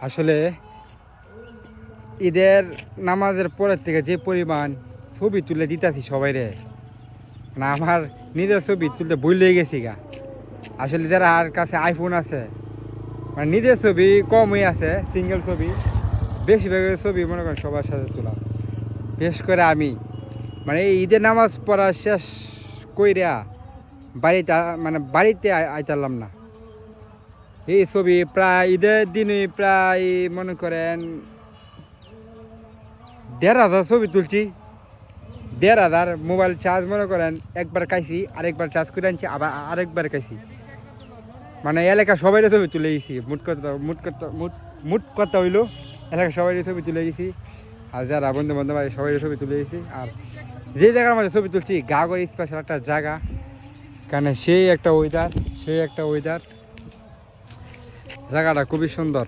আসলে ঈদের নামাজের পরের থেকে যে পরিমাণ ছবি তুলে দিতেছি সবাই রে, না আমার নিজের ছবি তুলতে ভুলে গেছি গা। আসলে যারা আর কাছে আইফোন আছে, মানে নিজের ছবি কমই আছে, সিঙ্গেল ছবি। বেশিরভাগের ছবি মনে করেন সবার সাথে তোলা। বিশেষ করে আমি মানে এই ঈদের নামাজ পড়া শেষ কইরা বাড়িতে বাড়িতে আইতারলাম না। এই ছবি প্রায় ঈদের দিনে প্রায় মনে করেন 1,500 ছবি তুলছি। 1,500 মোবাইল চার্জ মনে করেন একবার খাইছি, আরেকবার চার্জ করে আনছি, আবার আরেকবার খাইছি। মানে এলাকা সবাই ছবি তুলে দিয়েছি। মুট কথা হইলো এলাকা সবাই ছবি তুলে দিয়েছি। আর যারা বন্ধু বান্ধব সবাই ছবি তুলে দিয়েছি। আর যে জায়গার মধ্যে ছবি তুলছি গাগর স্পেশাল একটা জায়গা, কারণ সেই একটা ওয়েদার জায়গাটা খুবই সুন্দর।